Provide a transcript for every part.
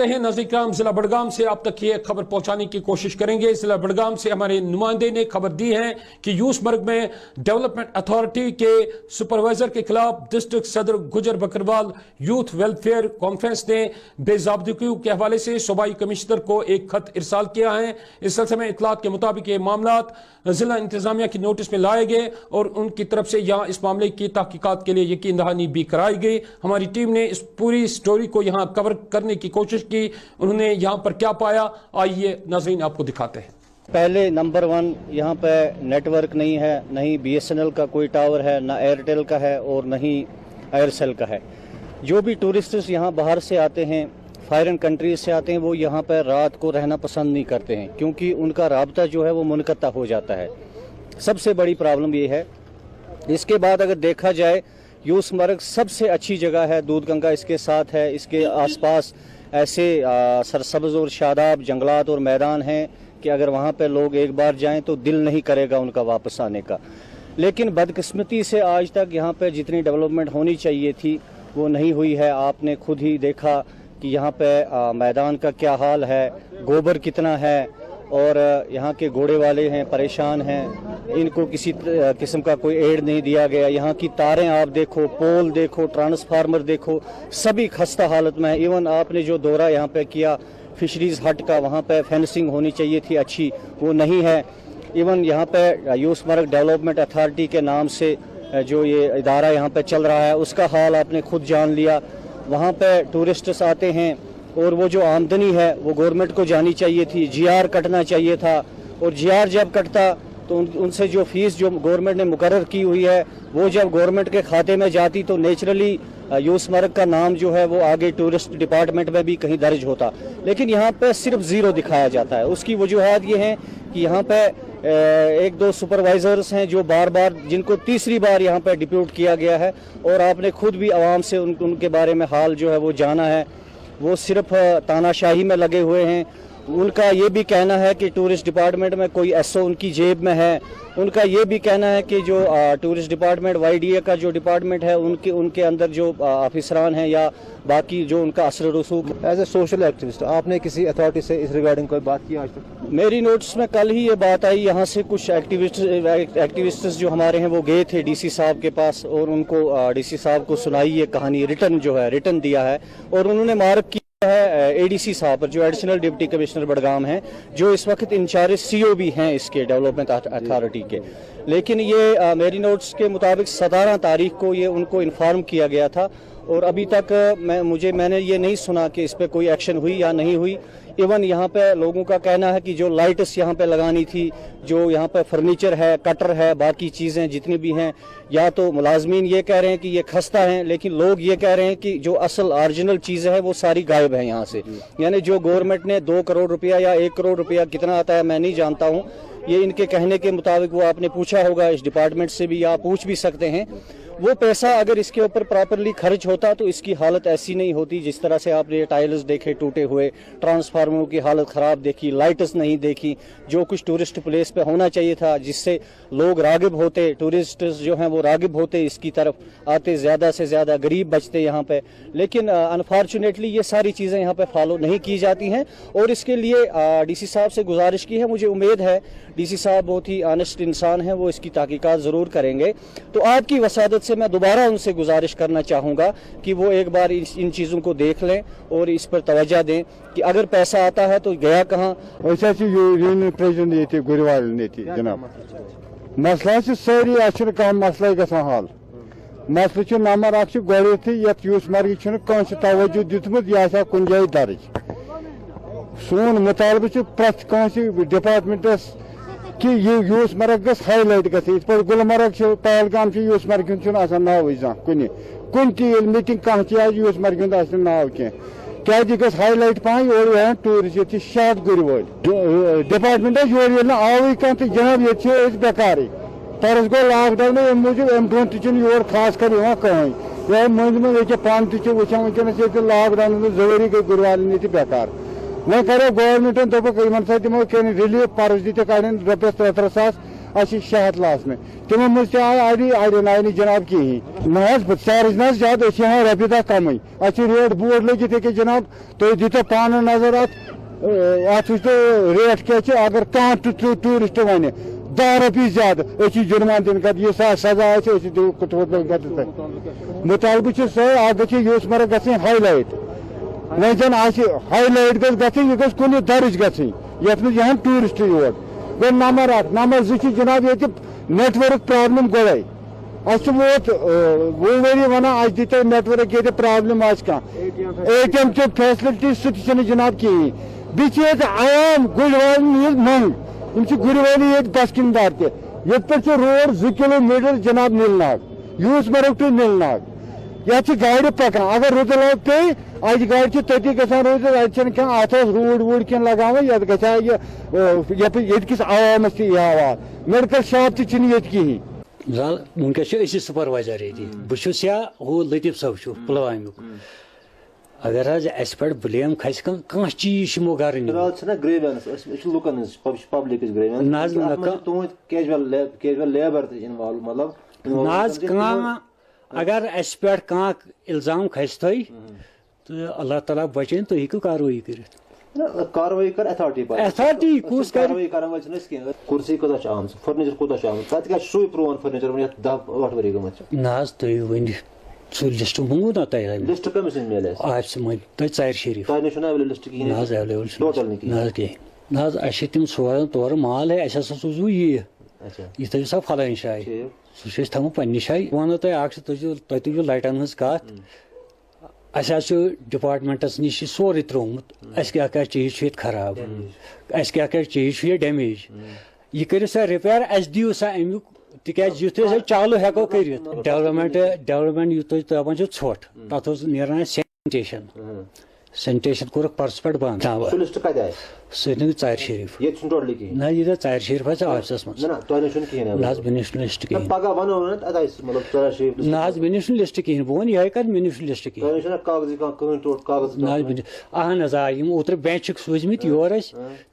रखते हैं। नाज़रीन, जिला बड़गाम से आप तक ये खबर पहुंचाने की कोशिश करेंगे। जिला बड़गाम से हमारे नुमाइंदे ने खबर दी है कि यूसमर्ग में डेवलपमेंट अथॉरिटी के सुपरवाइजर के खिलाफ डिस्ट्रिक्ट सदर गुजर बकरवाल यूथ वेलफेयर कॉन्फ्रेंस ने बेज़ाब्तगी के हवाले से सूबाई कमिश्नर को एक खत इरसाल किया है। इस सिलसिले में इतलात के मुताबिक ये मामला जिला इंतजामिया की नोटिस में लाए गए और उनकी तरफ से यहाँ इस मामले की तहकीकात के लिए यकीन दहानी भी कराई गई। हमारी टीम ने इस पूरी स्टोरी को यहाँ कवर करने की कोशिश की। उन्होंने यहाँ पर क्या पाया, आइए नाज़रीन आपको दिखाते हैं। पहले नंबर 1 यहाँ पे नेटवर्क नहीं है, नहीं BSNL का कोई टावर है, ना एयरटेल का है और नहीं एयरसेल का है। जो भी टूरिस्ट्स यहाँ बाहर से आते हैं, फॉरेन कंट्रीज से आते हैं, वो यहाँ पर रात को रहना पसंद नहीं करते हैं क्योंकि उनका राब्ता जो है वो मुनक़ता हो जाता है। सबसे बड़ी प्रॉब्लम ये है। इसके बाद अगर देखा जाए, यूसमर्ग सबसे अच्छी जगह है, दूध गंगा इसके साथ है, इसके आसपास ऐसे सरसब्ज और शादाब जंगलात और मैदान हैं कि अगर वहाँ पे लोग एक बार जाएं तो दिल नहीं करेगा उनका वापस आने का। लेकिन बदकिस्मती से आज तक यहाँ पे जितनी डेवलपमेंट होनी चाहिए थी वो नहीं हुई है। आपने खुद ही देखा कि यहाँ पे मैदान का क्या हाल है, गोबर कितना है और यहाँ के घोड़े वाले हैं परेशान हैं, इनको किसी किस्म का कोई एड नहीं दिया गया। यहाँ की तारें आप देखो, पोल देखो, ट्रांसफार्मर देखो, सभी खस्ता हालत में है। इवन आपने जो दौरा यहाँ पे किया फिशरीज हट का, वहाँ पे फेंसिंग होनी चाहिए थी अच्छी, वो नहीं है। इवन यहाँ पे यूसमर्ग डेवलपमेंट अथॉरिटी के नाम से जो ये इदारा यहाँ पे चल रहा है उसका हाल आपने खुद जान लिया। वहाँ पे टूरिस्ट्स आते हैं और वो जो आमदनी है वो गवर्नमेंट को जानी चाहिए थी, GR कटना चाहिए था और GR जब कटता तो उनसे जो फीस जो गवर्नमेंट ने मुकर्रर की हुई है वो जब गवर्नमेंट के खाते में जाती तो नेचुरली यूसमर्ग का नाम जो है वो आगे टूरिस्ट डिपार्टमेंट में भी कहीं दर्ज होता। लेकिन यहाँ पे सिर्फ 0 दिखाया जाता है। उसकी वजूहत ये हैं कि यहाँ पे 1-2 सुपरवाइजर्स हैं जो बार बार, जिनको तीसरी बार यहाँ पे डिप्यूट किया गया है और आपने खुद भी आवाम से उनके बारे में हाल जो है वो जाना है। वो सिर्फ तानाशाही में लगे हुए हैं। उनका ये भी कहना है कि टूरिस्ट डिपार्टमेंट में कोई SO उनकी जेब में है। उनका ये भी कहना है कि जो टूरिस्ट डिपार्टमेंट YDA का जो डिपार्टमेंट है उनके अंदर जो ऑफिसरान हैं या बाकी जो उनका असर रसूख। एज ए सोशल एक्टिविस्ट आपने किसी अथॉरिटी से इस रिगार्डिंग कोई बात की आज तक? मेरी नोटिस में कल ही ये बात आई। यहाँ से कुछ एक्टिविस्ट जो हमारे हैं वो गए थे DC साहब के पास और उनको DC साहब को सुनाई ये कहानी, रिटर्न दिया है और उन्होंने मार्क की है ADC साहब पर, जो एडिशनल डिप्टी कमिश्नर बड़गाम हैं, जो इस वक्त इंचार्ज CO भी हैं इसके डेवलपमेंट अथॉरिटी के। लेकिन ये मेरी नोट्स के मुताबिक 17 तारीख को ये उनको इन्फॉर्म किया गया था और अभी तक मैंने ये नहीं सुना कि इस पर कोई एक्शन हुई या नहीं हुई। इवन यहाँ पे लोगों का कहना है कि जो लाइट्स यहाँ पे लगानी थी, जो यहाँ पे फर्नीचर है, कटर है, बाकी चीज़ें जितनी भी हैं, या तो मुलाजमीन ये कह रहे हैं कि ये खस्ता हैं, लेकिन लोग ये कह रहे हैं कि जो असल ओरिजिनल चीज़ें हैं वो सारी गायब है यहाँ से। यानी जो गवर्नमेंट ने 2 करोड़ रुपया या 1 करोड़ रुपया कितना आता है मैं नहीं जानता हूँ, ये इनके कहने के मुताबिक, वो आपने पूछा होगा इस डिपार्टमेंट से भी या पूछ भी सकते हैं, वो पैसा अगर इसके ऊपर प्रॉपरली खर्च होता तो इसकी हालत ऐसी नहीं होती। जिस तरह से आपने टाइल्स देखे टूटे हुए, ट्रांसफार्मरों की हालत ख़राब देखी, लाइट्स नहीं देखी, जो कुछ टूरिस्ट प्लेस पे होना चाहिए था जिससे लोग रागिब होते, टूरिस्ट जो हैं वो रागिब होते, इसकी तरफ आते, ज़्यादा से ज़्यादा गरीब बचते यहाँ पे। लेकिन अनफॉर्चुनेटली ये सारी चीज़ें यहाँ पे फॉलो नहीं की जाती हैं और इसके लिए DC साहब से गुजारिश की है। मुझे उम्मीद है DC साहब बहुत ही ऑनेस्ट इंसान हैं, वो इसकी तहकीकात ज़रूर करेंगे। तो आपकी वसादत से मैं दोबारा उनसे गुजारिश करना चाहूँगा कि वो एक बार इन चीज़ों को देख लें और इस पर तवज्जो दें कि अगर पैसा आता है तो गया कहाँ। वैसे यूनियन प्रेसिडेंट ये गुरवाल ने थी जनाब, मसला सारी कम मसला गसान हल। मसल नंबर 1 गोथ यूसमर्ग तवज्जो दितमुत यह कुन जाए दर्ज। सोन मुतालबा प्रत डिपार्टमेंटस कि यूसमर्ग गस हाईलाइट गई पे गुलमर्ग पहलगाम यूसमर्ग नाव कुन मीटिंग कह यूसमर्ग नाव क्या गस हाईलाइट पहन योर टूरिस्ट शाद गुर वो डिपार्टमेंट योर आव कह तो जनाब ये बेकार तरस गो लॉकडाउन अम मूजूब अम ब्रो योर खास कर कहें या मंज मंज ये पान वुचान वनकस ये लॉकडाउन जरूरी गई गुरवाल ये बेकार। वो करो गवर्नमेंटन दोपक इन दिमो रिलीफ पर्स दी कड़न रपस 3-3 सास शहत लासने तमो मज आड़ी आए जनाब कहें ना चार्ज ना ज्यादा यहाँ रपी दह कम रेट बोर्ड लगित ये जनाब तुम दीतो पान नजर अत वो रेट क्या अगर कह टूरिस्ट वन 10 रुपये ज्यादा जुर्मान दिन कर ये सजा मुतालबे यूसमर्ग ग हाईलाइट वह जन हाईलाइट गई कुन दर्ज गई यहाँ tourist your go number 1 number 2 जनाब ये नेटवर्क प्रॉब्लम गोड़े वोत वो वरी वन दीतो नेटवर्क ये प्रॉब्लम ATM चो फैसिलिटी सह जनाब कहें बी आम गुजवाल मंग गुरवाली ये बसकिनदार ये पे रोड 2 किलोमीटर जनाब नीलनाग यूसमर्ग टू नीलनाग ये गाड़ पकान अगर रुद लग पे अज गाड़ तती गसान रोज अत रूड वूड कह लगान ये किस आवामस हाल मेडिकल शॉप ये कहें वनकस सुपरवाइजर ये बहुत या वो लतीफ सब पुलवामुक अगर अस पे ब्लेम खस कह चीज गर अगर अस पे कह इल्जाम खस तो अल्लाह ताला बचन तुम हेकू कार्रवाई कर कार्रवाई कर अथॉरिटी कुछ कार्रवाई कर कुर्सी कत आम फर्नीचर कूत आम तक सू प्रोन फर्नीचर 10-8 वरी गमत ना तुम वन सू लिस्ट मोंगू ना तय लिस्ट कमिस मिले तुम चार शरीफ तह निश लिस्ट कहीं अवेलेबल टोटल ना कहें ना अस तम सोजान तौर माल है अस सूजू ये थो सा फलान शाय सह थो पन्ने शाय वन तुम तुजो लाइटन हज कत अस डिपार्टमेंटस नश सोरे त्रोमुत अस क्या चीज खराब अस क्या चीज डैमेज यह करो सा रिपेयर अस दियो सा अमुक तिकाज युत चालू हेको कर डेवलपमेंट युत दपान ोट तथ नीरान सैनिटेशन कोर पर्स पे बंद सह चार शरीफ ना ये चार शरीफ ऑफिस मज मे निश लिस्ट कहें ना मे निश लिस्ट कहें बह वन यह कर मे निश लिस्ट कहें अहन ओतर बेंच सूजमित योर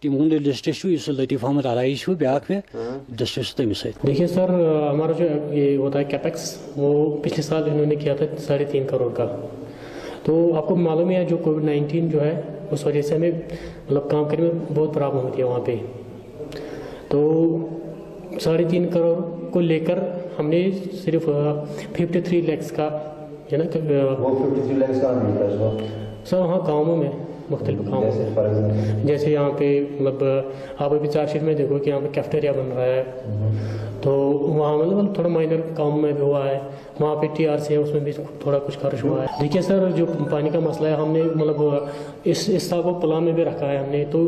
तम लिस्ट लतीफ अहमद अलाई ब्या मे लिस्ट तमिस देखिए सर, हमारा जो ये होता है कैपेक्स वो पिछले साल इन्होंने किया था 3.5 करोड़ का। तो आपको मालूम है जो कोविड-19 जो है उस वजह से हमें मतलब काम करने में बहुत प्रॉब्लम होती है वहाँ पे। तो 3.5 करोड़ को लेकर हमने सिर्फ 53 लाख का है ना वो 53 लाख का सर वहाँ गाँवों में मुख्तलिफ गाँवों में जैसे यहाँ पे मतलब आप अभी चार्जशीट में देखो कि यहाँ पे कैफेटेरिया बन रहा है तो वहाँ मतलब थोड़ा माइनर काम में भी हुआ है। वहाँ पे TRC है उसमें भी थोड़ा कुछ खर्च हुआ है। देखिए सर, जो पानी का मसला है हमने मतलब इस साल को प्लान में भी रखा है हमने। तो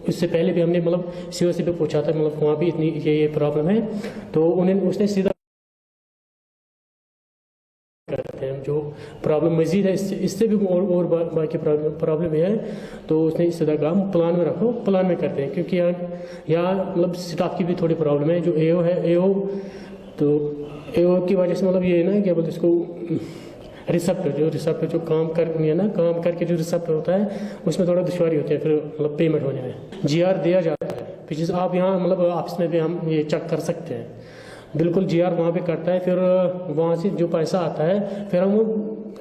इससे पहले भी हमने मतलब COC पे पूछा था मतलब वहाँ भी इतनी ये प्रॉब्लम है तो उसने सीधा करते हैं जो प्रॉब्लम मजीद है इससे भी और बाकी प्रॉब्लम है तो उसने इस तरह का प्लान में रखो, प्लान में करते हैं क्योंकि यहाँ मतलब स्टाफ की भी थोड़ी प्रॉब्लम है। जो AO है तो AO की वजह से मतलब ये है ना क्या बोलते इसको रिसिप्ट जो काम करके जो रिसिप्ट होता है उसमें थोड़ा दुश्वारी होती है फिर मतलब पेमेंट होने में। GR दिया जाता है पीछे आप यहाँ मतलब ऑफिस में भी हम ये चेक कर सकते हैं, बिल्कुल GR वहाँ पे करता है। फिर वहाँ से जो पैसा आता है फिर हम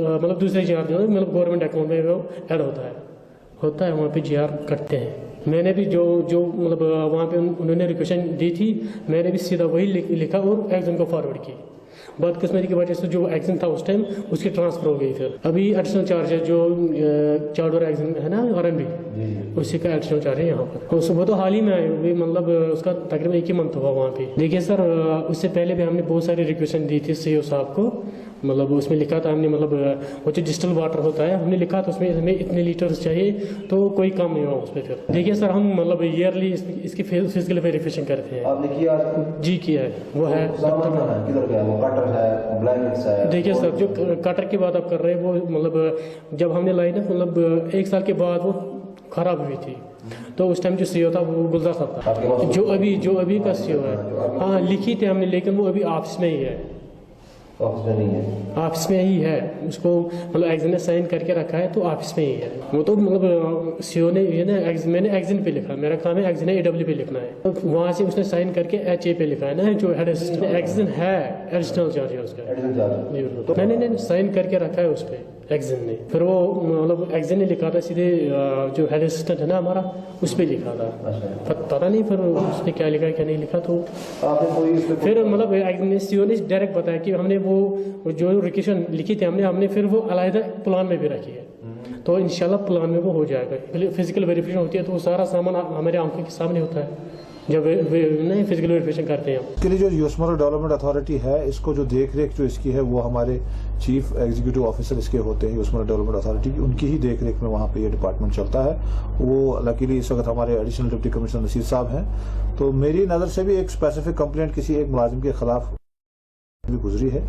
मतलब दूसरे GR जो मतलब गवर्नमेंट अकाउंट में वो ऐड होता है वहाँ पे GR करते हैं। मैंने भी जो मतलब वहाँ पे उन्होंने रिक्वेशन दी थी मैंने भी सीधा वही लिखा और एक्शन को फॉरवर्ड की। बदकिस्मती की वजह से जो एक्शन था उस टाइम उसकी ट्रांसफर हो गई। फिर अभी एडिशनल चार्ज है जो चार्डर एक्शन है ना RMB उसी का एडिशनल चार्ज है यहाँ पर। वो तो हाल ही में आए भी मतलब उसका तकरीबन 1 ही मंथ हुआ वहाँ पे। देखिए सर, उससे पहले भी हमने बहुत सारी रिक्वेशन दी थी CO साहब को, मतलब उसमें लिखा था हमने मतलब वो जो डिस्टिल वाटर होता है हमने लिखा था उसमें हमें इतने लीटर्स चाहिए तो कोई काम नहीं हुआ उस पर। फिर देखिए सर, हम मतलब ईयरली इसकी फिजिकल वेरिफिकेशन करते हैं। आपने किया? जी किया है, वो है। देखिए सर, जो कटर की बात आप कर रहे हैं वो मतलब जब हमने लाई ना मतलब 1 साल के बाद वो खराब हुई थी तो उस टाइम जो CO था वो गुलजार साहब था। जो अभी का CO है हाँ लिखी थी हमने लेकिन वो अभी ऑफिस में ही है। ऑफिस में नहीं है। ऑफिस में ही है, उसको मतलब एग्जिन ने साइन करके रखा है तो ऑफिस में ही है वो। तो मतलब सीओ ने ये ना मैंने एग्जिन पे लिखा, मेरा काम है एग्जिन AW पे लिखना है, तो वहाँ से उसने साइन करके HA पे लिखा है ना, जो हेड असिस्टेंट एग्जिन है एडिशनल चार्ज है उसका। नहीं साइन करके रखा है उस पर एग्जिन ने, फिर वो मतलब एग्जिन ने लिखा था सीधे जो हेड असिस्टेंट है ना हमारा उस पर लिखा था, पता नहीं फिर उसने क्या लिखा क्या नहीं लिखा। तो आपने कोई फिर मतलब सीओ ने डायरेक्ट बताया कि हमने वो जो रिक्वेशन लिखी थी हमने फिर वो अलग प्लान में भी रखी है, तो इंशाल्लाह प्लान में वो हो जाएगा। फिजिकल वेरिफिकेशन होती है तो वो सारा सामान हमारे आंखों के सामने होता है जब नहीं फिजिकल वेरिफिकेशन करते हैं। इसके लिए जो यूसमर डेवलपमेंट अथॉरिटी है, इसको जो देख रेख जो इसकी है वो हमारे चीफ एग्जीक्यूटिव ऑफिसर इसके होते हैं यूसमर डेवलपमेंट अथॉरिटी की, उनकी ही देख रेख में वहाँ पे ये डिपार्टमेंट चलता है। वो लकीली इस वक्त हमारे एडिशनल डिप्टी कमिश्नर नसीर साहब हैं, तो मेरी नज़र से भी एक स्पेसिफिक कंप्लेंट किसी एक मुलाजिम के खिलाफ भी गुजरी है।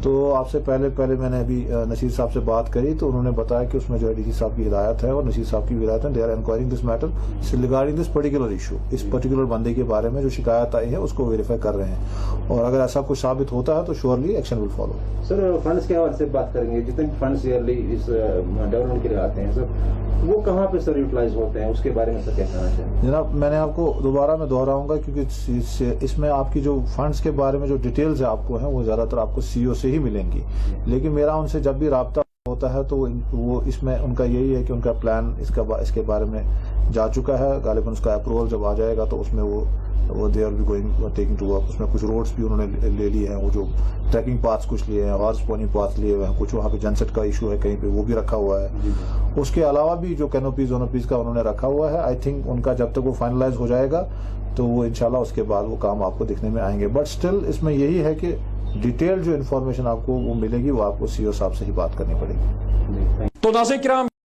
तो आपसे पहले मैंने अभी नसीर साहब से बात करी तो उन्होंने बताया कि उसमें जो है डीसी साहब की हिदायत है और नसीर साहब की हिदायत है, they are inquiring this matter regarding this particular issue. इस पर्टिकुलर बंदे के बारे में जो शिकायत आई है उसको वेरीफाई कर रहे हैं, और अगर ऐसा कुछ साबित होता है तो surely action will follow. Sir funds के हवाले से बात करेंगे, जितने फंड्स ईयरली इस डेवलपमेंट के लिए आते हैं सर, वो कहाँ पे सर यूटिलाइज होते हैं, उसके बारे में सर क्या कहना चाहिए? जनाब मैंने आपको दोबारा मैं दोहराऊंगा क्योंकि इसमें आपकी जो फंड्स के बारे में जो डिटेल्स आपको हैं वो ज्यादातर आपको सीईओ से ही मिलेंगी, लेकिन मेरा उनसे जब भी राब्ता होता है तो वो इसमें उनका यही है कि उनका प्लान इसके बारे में जा चुका है, गालिबन उसका अप्रूवल जब आ जाएगा तो उसमें वो they are be going taking to work. उसमें कुछ रोड्स भी उन्होंने ले लिए हैं, वो जो ट्रैकिंग पाथ्स कुछ लिए हैं, हॉर्स पोनी पाथ लिए हुए हैं, कुछ वहाँ पे जनसेट का इशू है कहीं पे वो भी रखा हुआ है। उसके अलावा भी जो कैनोपीज ओनोपीज का उन्होंने रखा हुआ है, आई थिंक उनका जब तक वो फाइनलाइज हो जाएगा तो वो इंशाल्लाह उसके बाद वो काम आपको दिखने में आएंगे। बट स्टिल इसमें यही है कि डिटेल जो इन्फॉर्मेशन आपको वो मिलेगी वो आपको सीईओ साहब से ही बात करनी पड़ेगी। तो नाज़रीन किराम